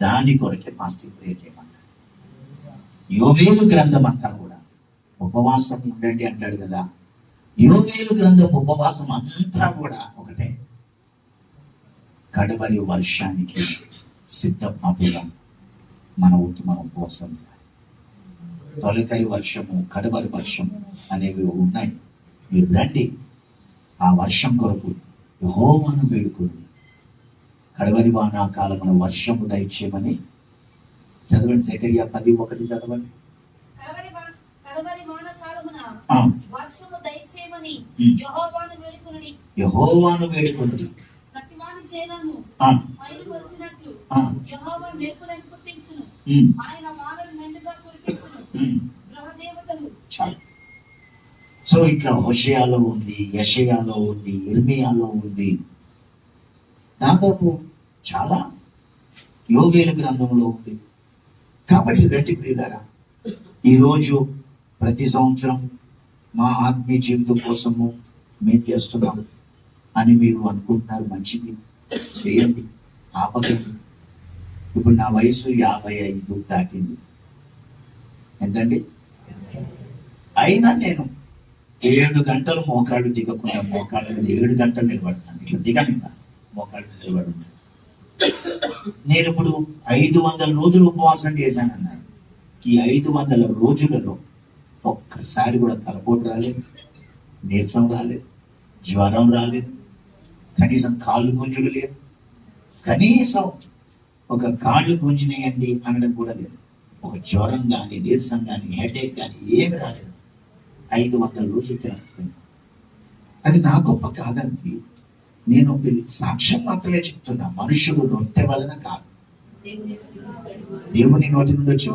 దాని కొరకే fasting prayer చేయమన్నాడు. యోవేలు గ్రంథం అంతా కూడా ఉపవాసం ఉండండి అంటాడు కదా. యోవేలు గ్రంథం ఉపవాసం అంతా కూడా ఒకటే, కడవరి వర్షానికి సిద్ధపాటుగా మన ఉపవాసం. తొలకరి వర్షము, కడవరి వర్షం అనేవి ఉన్నాయి. మీరు రండి, ఆ వర్షం కొరకు యెహోవాను వేడుకోండి. కడవరి వానాకాలమున వర్షము దయచేయమని చదవండి. సెకరియా 10:1 చదవండి. యెహోవాను వేడుకొనుడి. సో ఇట్లా హోషేయాలో ఉంది, యెషయాలో ఉంది, ఇర్మియాలో ఉంది, దాదాపు చాలా యోవేలు గ్రంథంలో ఉంది. కాబట్టి రండి ప్రియులారా, ఈరోజు ప్రతి సంవత్సరం మా ఆత్మీయ జీవితం కోసము మేము చేస్తున్నాం అని మీరు అనుకుంటున్నారు, మంచిది, చేయండి, ఆపకండి. ఇప్పుడు నా వయసు 55 దాటింది. ఎంతండి? అయినా నేను 7 గంటలు మోకాళ్ళు దిగకుండా, మోకాళ్ళు 7 గంటలు నిలబడతాను. ఇట్లా దిగాను ఇంకా మోకాళ్ళు నిలబడి ఉన్నాను. నేను ఇప్పుడు 500 రోజులు ఉపవాసం చేశానన్నాను. ఈ 500 రోజులలో ఒక్కసారి కూడా తలపోటు రాలేదు, నీరసం రాలేదు, జ్వరం రాలేదు, కనీసం కాళ్ళు గుంజులు లేదు, కనీసం ఒక కాళ్ళు గుంజినాయండి అనడం కూడా లేదు. ఒక జ్వరం కానీ, నీరసం కానీ, హెడేక్ కానీ ఏమి రాలేదు. 500 రోజులు తినకపోయింది. అది నా గొప్ప కాదండి, నేను సాక్ష్యం మాత్రమే చెప్తున్నా. మనుషుడు రొట్టె వలన కాదు, దేవుని నోటి నుండి వచ్చు.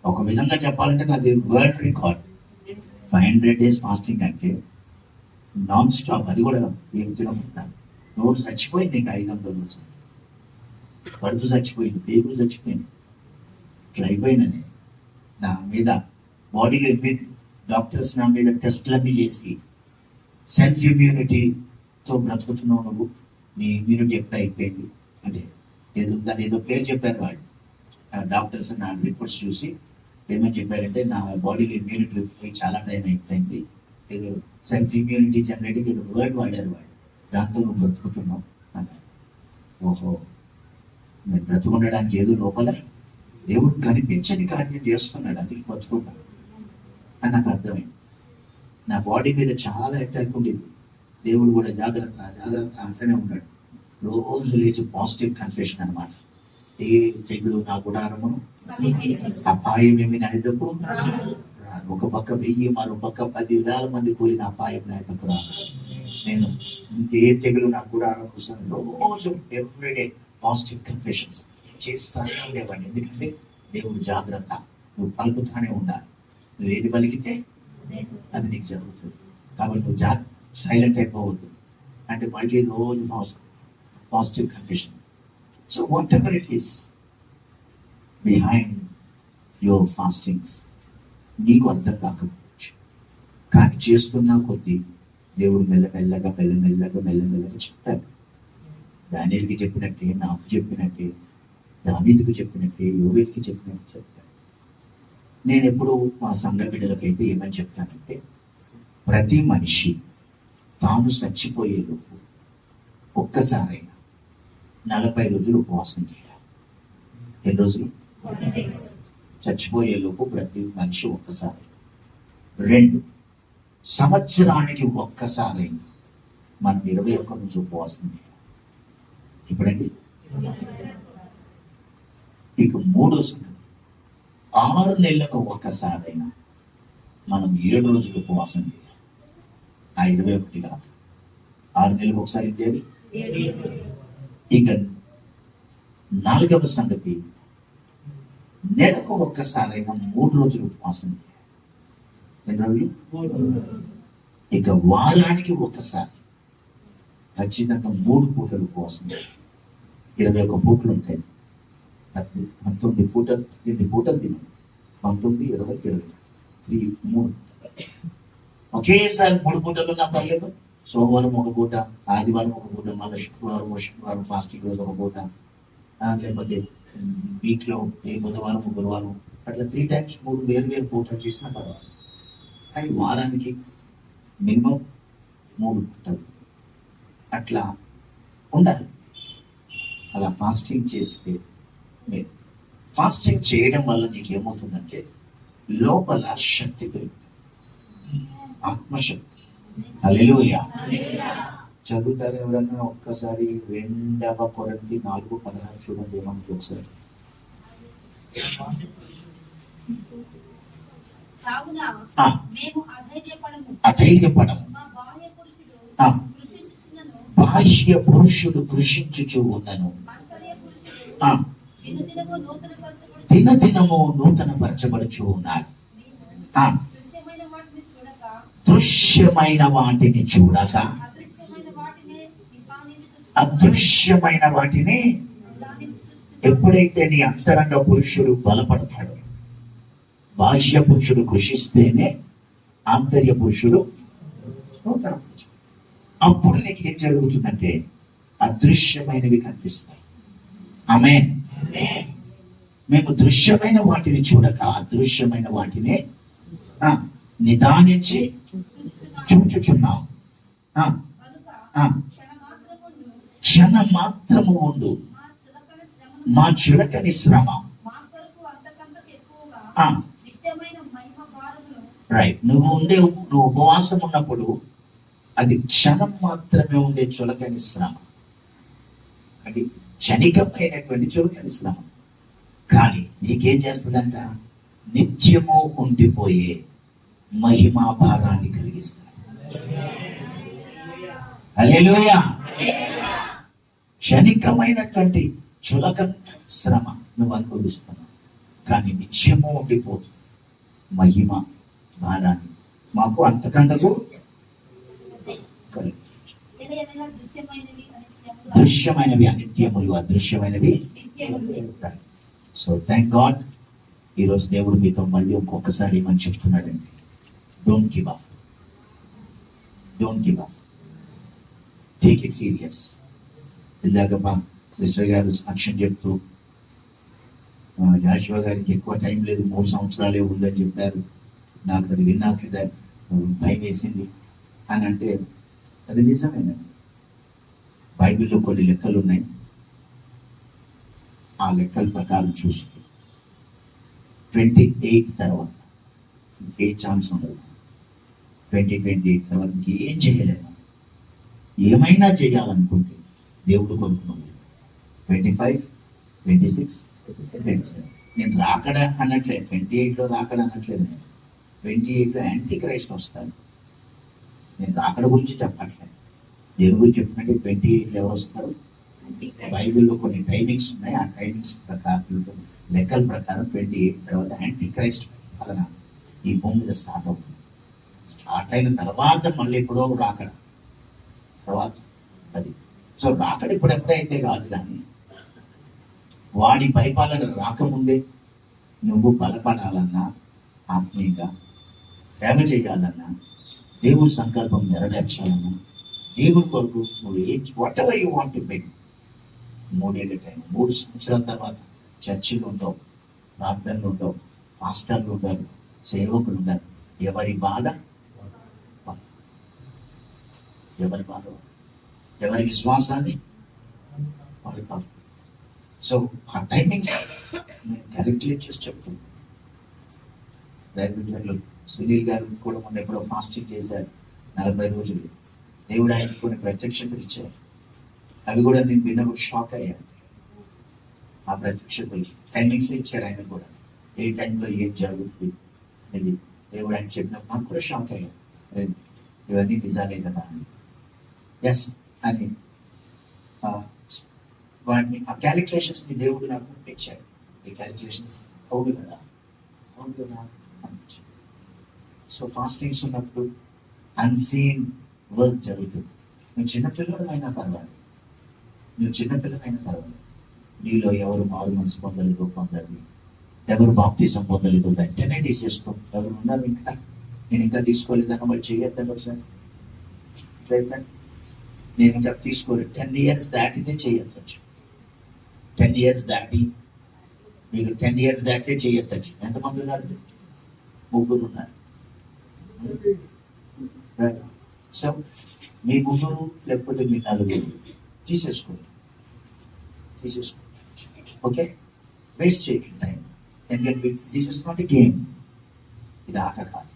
ఒక విధంగా చెప్పాలంటే నాది వరల్డ్ రికార్డ్. 500 days ఫాస్టింగ్ అంటే నాన్ స్టాప్. అది కూడా ఏం తినకుంటాను. నోరు చచ్చిపోయింది. ఇంకా 500 రోజులు కడుపు చచ్చిపోయింది, పేగులు చచ్చిపోయింది. ఇట్లా అయిపోయిందని నా మీద బాడీలో డాక్టర్స్ నా మీద టెస్ట్లన్నీ చేసి సెల్ఫ్ ఇమ్యూనిటీతో బ్రతుకుతున్నావు నువ్వు, నీ ఇమ్యూనిటీ ఎప్పుడు అయిపోయింది అంటే దాని ఏదో పేరు చెప్పారు వాళ్ళు. డాక్టర్స్ నా రిపోర్ట్స్ చూసి ఏమని చెప్పారంటే, నా బాడీలో ఇమ్యూనిటీ పోయి చాలా టైం అయిపోయింది, ఏదో సెల్ఫ్ ఇమ్యూనిటీ జనరేటింగ్ ఏదో వర్డ్ వాడారు వాళ్ళు, దాంతో నువ్వు బ్రతుకుతున్నావు అన్నారు. ఓహో, నేను బ్రతుకుండడానికి ఏదో లోపల దేవుడు కనిపించని కార్యం చేస్తున్నాడు, అందుకు బతుకున్నాను అని నాకు అర్థమైంది. నా బాడీ మీద చాలా అటాక్ ఉండేది. దేవుడు కూడా జాగ్రత్త జాగ్రత్త అంటూనే ఉన్నాడు. రోజు లేచి పాజిటివ్ కన్ఫెషన్ అనమాట. ఏ తెగులు నా గుడారమును, అపాయం ఏమి నా ఎద్దకు రాదు. ఒక పక్క 1000, మరో పక్క 10,000 మంది కూలిన అపాయం నా ఎద్దకు రాదు. నేను ఏ తెగులు నా గుడారం కోసం రోజు ఎవ్రీడే పాజిటివ్ కన్ఫెషన్స్ చేస్తానే ఉండేవాడిని. ఎందుకంటే దేవుడు జాగ్రత్త, నువ్వు పలుకుతానే ఉండాలి. నువ్వు ఏది పలికితే అది నీకు జరుగుతుంది. కాబట్టి నువ్వు సైలెంట్ అయిపోవద్దు. అంటే మళ్ళీ రోజు positive confession. So what ever it is behind your fastings నీకు అర్థం కాకపోవచ్చు, కానీ చేస్తున్నా కొద్దీ దేవుడు మెల్లమెల్లగా మెల్లమెల్లగా మెల్లమెల్లగా చెప్తాడు. దానియేలుకి చెప్పినట్టే, నాకు చెప్పినట్టే, దావీదుకు చెప్పినట్టే, యోవేలుకి చెప్పినట్టు చెప్తాడు. నేను ఎప్పుడు మా సంఘ బిడ్డలకైతే ఏమని చెప్తానంటే, ప్రతి మనిషి తాను చచ్చిపోయేలోపు ఒక్కసారైనా 40 రోజులు ఉపవాసం చేయాలి. ఎన్ని రోజులు? చచ్చిపోయేలోపు ప్రతి మనిషి ఒక్కసారి. 2, సంవత్సరానికి ఒక్కసారైనా మనం 21 రోజు ఉపవాసం చేయాలి. ఇప్పుడండి ఇక 3వ సంగతి, 6 నెలలకు ఒక్కసారైనా మనం 7 రోజులు ఉపవాసం చేయాలి. ఆ 21 కాదు, 6 నెలలకు ఒకసారి చేయాలి. ఇక 4వ సంగతి, నెలకు ఒక్కసారైనా 3 రోజులు ఉపవాసం చేయాలి. ఎన్ని రోజులు? ఇక వారానికి ఒక్కసారి ఖచ్చితంగా 3 పూటలు ఉపవాసం చేయాలి. 21 పూటలు ఉంటాయి. 19 పూటలు, 8 పూటలు తిను. 19, 20, 23 ఒకేసారి 3 పూటలు నా పర్లేదు. సోమవారం ఒక పూట, ఆదివారం ఒక పూట, మళ్ళీ శుక్రవారం ఫాస్టింగ్ రోజు ఒక పూట, లేకపోతే వీక్లో ఏ బుధవారం గురువారం అట్లా 3 times 3 వేరు పూటలు చేసినా పర్వాలేదు. కానీ వారానికి మినిమం 3 పూటలు అట్లా ఉండాలి. అలా ఫాస్టింగ్ చేస్తే మీరు ఫాస్టింగ్ చేయడం వల్ల నీకు ఏమవుతుందంటే లోపల శక్తి పెరుగుతుంది, ఆత్మశక్తి. హల్లెలూయా. చదువుతారు ఎవరన్నా ఒక్కసారి 2 కొరింథీ 4:16 చూడండి ఏమంటే ఒకసారి. అధైర్యపడము, బాహ్య పురుషుడు కృషించుచు ఉన్నను, దినదినము నూతన పరచబడుచు ఉన్నాడు. దృశ్యమైన వాటిని చూడక అదృశ్యమైన వాటిని ఎప్పుడైతే నీ అంతరంగ పురుషుడు బలపడతాడు, బాహ్య పురుషుడు కృషిస్తేనే ఆంతర్య పురుషుడు నూతన. అప్పుడు నీకు ఏం జరుగుతుందంటే అదృశ్యమైనవి కనిపిస్తాయి. ఆమేన్. మేము దృశ్యమైన వాటిని చూడక అదృశ్యమైన వాటిని నిదానించి చూచుచున్నాం. క్షణ మాత్రము ఉండు మా చులకని శ్రమ. రైట్. నువ్వు ఉపవాసం ఉన్నప్పుడు అది క్షణం మాత్రమే ఉండే చులకని శ్రమ, అది క్షణికమైనటువంటి చులకని శ్రమ. కానీ నీకేం చేస్తుందంట, నిత్యము ఉండిపోయే మహిమా భారాన్ని కలిగిస్తాడు. హల్లెలూయా. క్షణికమైనటువంటి చులక శ్రమ నువ్వు అనుభవిస్తున్నావు, కానీ నిత్యము ఉండిపోతుంది మహిమ భారాన్ని మాకు అంతకంతకు దృశ్యమైనవి అనిత్యములు, అదృశ్యమైనవి. సో థ్యాంక్ గాడ్, ఈరోజు దేవుడు మీతో మళ్ళీ ఇంకొకసారి ఏమని చెప్తున్నాడండి, don't give up, don't give up, take it serious. ఇందాక మా సిస్టర్ గారు సాక్ష్యం చెప్తూ జాషువా గారికి ఎక్కువ టైం లేదు, 3 సంవత్సరాలే ఉందని చెప్పారు. నాకు అది విన్నాక భయం వేసింది అని అంటే అది నిజమేనండి. బైబిల్లో కొన్ని లెక్కలు ఉన్నాయి, ఆ లెక్కల ప్రకారం చూస్తే 28 తర్వాత ఏ ఛాన్స్ ఉండదు. 2028 తర్వాత ఏం చేయలేము. ఏమైనా చేయాలనుకుంటే దేవుడు కొనుక్కున్నాడు. 25, 26, 27 నేను రాకడ అనట్లేదు, 28లో రాకడ అనట్లేదు, నేను 28లో యాంటీ క్రైస్ట్ వస్తాను. నేను రాకడ గురించి చెప్పట్లేదు, దేవుడి గురించి చెప్పినట్టు 28లో ఎవరు వస్తారు. బైబిల్లో కొన్ని టైమింగ్స్ ఉన్నాయి, ఆ టైమింగ్స్ ప్రకారం లెక్కల ప్రకారం 28 తర్వాత యాంటీ క్రైస్ట్ పాలన ఈ భూమి మీద స్టార్ట్ అవుతుంది. స్టార్ట్ అయిన తర్వాత మళ్ళీ ఎప్పుడో రాకడ తర్వాత అది. సో రాకడ ఇప్పుడెప్పుడైతే కాదు, కానీ వాడి పరిపాలన రాకముందే నువ్వు బలపడాలన్నా, ఆత్మీయంగా సేవ చేయాలన్నా, దేవుడి సంకల్పం నెరవేర్చాలన్నా, దేవుడి కొరకు నువ్వు what ever you want to make. 3 ఏళ్ళ టైం, 3 సంవత్సరాల తర్వాత చర్చిలు ఉండవు, ప్రార్థనలు ఉండవు, మాస్టర్లు ఉండరు, సేవకులు ఉండరు. ఎవరి బాధ, ఎవరి బాధ, ఎవరి విశ్వాసాన్ని వాళ్ళు కాదు. సో ఆ టైమింగ్స్ నేను క్యాలిక్యులేట్ చేసి చెప్తున్నాను. దైవజనులు సునీల్ గారు కూడా మొన్న ఎప్పుడో ఫాస్టింగ్ చేశారు 40 రోజులు. దేవుడు ఆయనకు కొన్ని ప్రత్యక్షతలు ఇచ్చారు. అవి కూడా నేను విన్నప్పుడు షాక్ అయ్యాను. ఆ ప్రత్యక్షతలు టైమింగ్స్ ఇచ్చారు ఆయన కూడా, ఏ టైంలో ఏం జరుగుతుంది అనేది దేవుడు ఆయన చెప్పినప్పుడు నాకు కూడా షాక్ అయ్యాను. ఇవన్నీ నిజాలే కదా అని. ఎస్ అని వాటిని ఆ క్యాలిక్యులేషన్స్ని దేవుడు నాకు ఇచ్చాడు. ఈ క్యాలిక్యులేషన్స్ అవును కదా, అవును కదా అనిపించాడు. సో ఫాస్టింగ్స్ ఉన్నప్పుడు అన్సీన్ వర్క్ జరుగుతుంది. నువ్వు చిన్నపిల్లలైనా పర్వాలేదు, నువ్వు చిన్నపిల్లలైనా పర్వాలేదు, నీలో ఎవరు మారు మనసు పొందలేదు పొందండి, ఎవరు బాప్తిజం పొందలేదు వెంటనే తీసేసుకో. ఎవరు ఉన్నారు ఇంకా నేను ఇంకా తీసుకోలేదన్న వాళ్ళు చేయొద్దండి ఒకసారి. నేను ఇంకా తీసుకోలేదు, 10 years దాటితే చేయొచ్చు. 10 years దాటి మీకు 10 years దాటితే చేయొచ్చు. ఎంతమంది ఉన్నారు? 3 ఉన్నారు. సో మీ 3 లేకపోతే మీ 4 తీసేసుకోండి. ఓకే, వేస్ట్ చేయకండి టైం. ఎందుకంటే this is not a game. ఇది ఆట కాదు,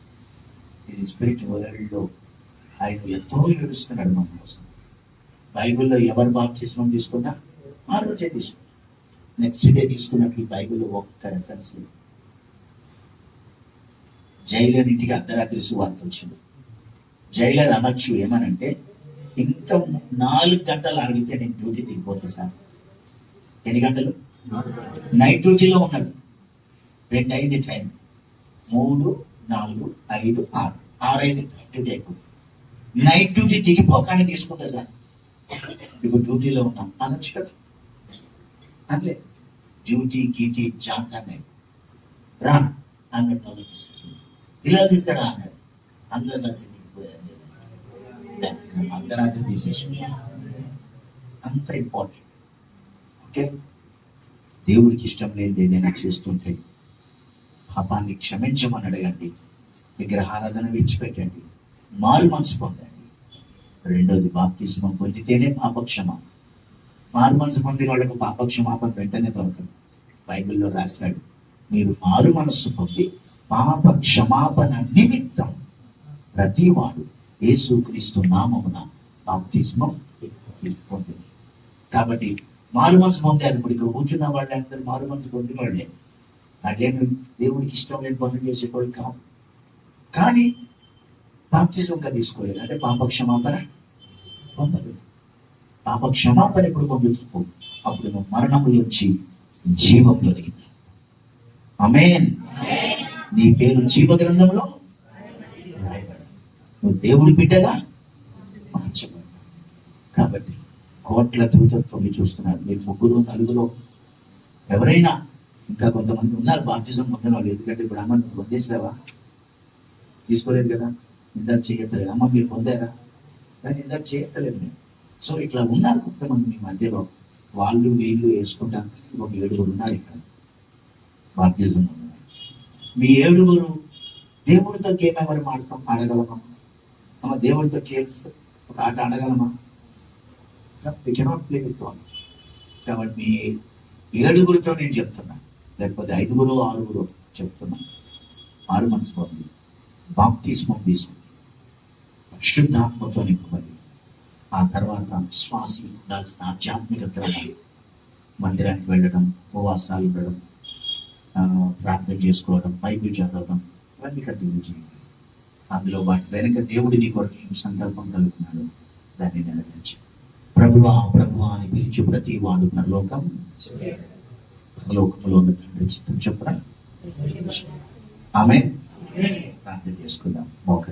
ఇది స్పిరిట్ వరల్డ్లో ఆయన ఎంతో ఏడుస్తున్నాడు మన కోసం. బైబిల్లో ఎవరు బాప్తిస్మం తీసుకున్నా ఆ రోజే తీసుకున్నా, నెక్స్ట్ డే తీసుకున్నట్లు ఈ బైబిల్లో ఒక్క రెఫరెన్స్ లేదు. జైలర్ ఇంటికి అర్ధరాత్రి సువార్త వచ్చింది. జైలర్ అనొచ్చు ఏమనంటే, ఇంకా 4 గంటలు ఆగితే నేను డ్యూటీ దిగిపోతా సార్. ఎన్ని గంటలు? నైట్ డ్యూటీలో ఉన్నాడు. 2 అయింది టైం, 3, 4, 5, 6 6 డ్యూటీ అయిపోతుంది. నైట్ డ్యూటీ దిగిపోగానే తీసుకుంటా సార్, ఇప్పుడు డ్యూటీలో ఉన్నాం అనొచ్చు కదా. అంటే డ్యూటీ గీటీ జాంకానే రా అన్నట్టు ఇలా తీసుకురా అన్నాడు. అందరు కలిసి దిగిపోయారు. అర్ధరాత్రి తీసేసి అంత ఇంపార్టెంట్. ఓకే, దేవుడికి ఇష్టం లేనిది ఏదైనా చేస్తుంటే పాపాన్ని క్షమించమని అడగండి, విగ్రహారాధన విడిచిపెట్టండి, మారు మనసు పొందండి. రెండోది బాప్తిస్మం పొందితేనే పాపక్షమా. మారు మనసు పొందిన వాళ్ళకు పాపక్షమాపణ వెంటనే దొరకదు. బైబిల్లో రాశాడు, మీరు మారు మనస్సు పొంది పాప క్షమాపణ నిమిత్తం ప్రతివాడు యేసుక్రీస్తు నామమున బాప్తిస్మం పొందింది. కాబట్టి మారు మనసు పొందారు. ఇప్పుడు ఇక్కడ కూర్చున్న వాళ్ళు అందరూ మారు మనసు పొందిన వాళ్ళే. అట్లేమి దేవుడికి ఇష్టం లేని పనులు చేసేవాళ్ళు కావు. కానీ బాప్తిజంగా తీసుకోలేదు అంటే పాప క్షమాపణ పొందలేదు. పాప క్షమాపణ ఎప్పుడు పొందుతావు? అప్పుడు నువ్వు మరణంలో వచ్చి జీవంలోనికి. ఆమేన్. నీ పేరు జీవ గ్రంథంలో రాయబడి నువ్వు దేవుడి బిడ్డగా మార్చబడి. కాబట్టి కోట్ల దూతత్వం చూస్తున్నారు. మీరు 3, 4 ఎవరైనా, ఇంకా కొంతమంది ఉన్నారు బాప్తిజం పొందిన వాళ్ళు. ఎందుకంటే ఇప్పుడు అమ్మ నువ్వు పొందేసావా? తీసుకోలేదు కదా, ఇందాక చేయట్లేదు. అమ్మ మీరు పొందారా? కానీ ఇందాక చేయట్లేదు నేను. సో ఇట్లా ఉన్నారు కొంతమంది మీ మధ్యలో. వాళ్ళు వీళ్ళు వేసుకుంటానికి ఒక 7 ఉన్నారు ఇక్కడ బాప్తిజం ఉన్నారు. మీ 7 దేవుడితో గేమ్ ఎవరు ఆడగలమా? అమ్మ దేవుడితో కేక్స్ ఒక ఆట ఆడగలమా? We cannot play with God. కాబట్టి మీ 7 నేను చెప్తున్నా, లేకపోతే 5, 6 చెప్తున్నా. మారు మనసు పొంది బాప్తిస్మం తీసుకుని పరిశుద్ధాత్మతో నింపబడి ఆ తర్వాత విశ్వాసి ఉండాల్సిన ఆధ్యాత్మిక క్రమాలు, మందిరానికి వెళ్ళడం, ఉపవాసాలు ఉండడం, ప్రార్థన చేసుకోవడం, బైబిల్ చదవడం, ఇవన్నీ కంటిన్యూ చేయండి. అందులో వాటి వెనక దేవుడు నీ కొరకు ఏం సంకల్పం కలుగుతున్నాడు దాన్ని నెరవేర్చి ప్రభువా ప్రభువా అని పిలిచి ప్రతి వాడు పరలోకంలో ఉన్న తండ్రి చిత్తం చెప్పరా. ఆమేన్. ప్రార్థన చేసుకుందాం. మోకరి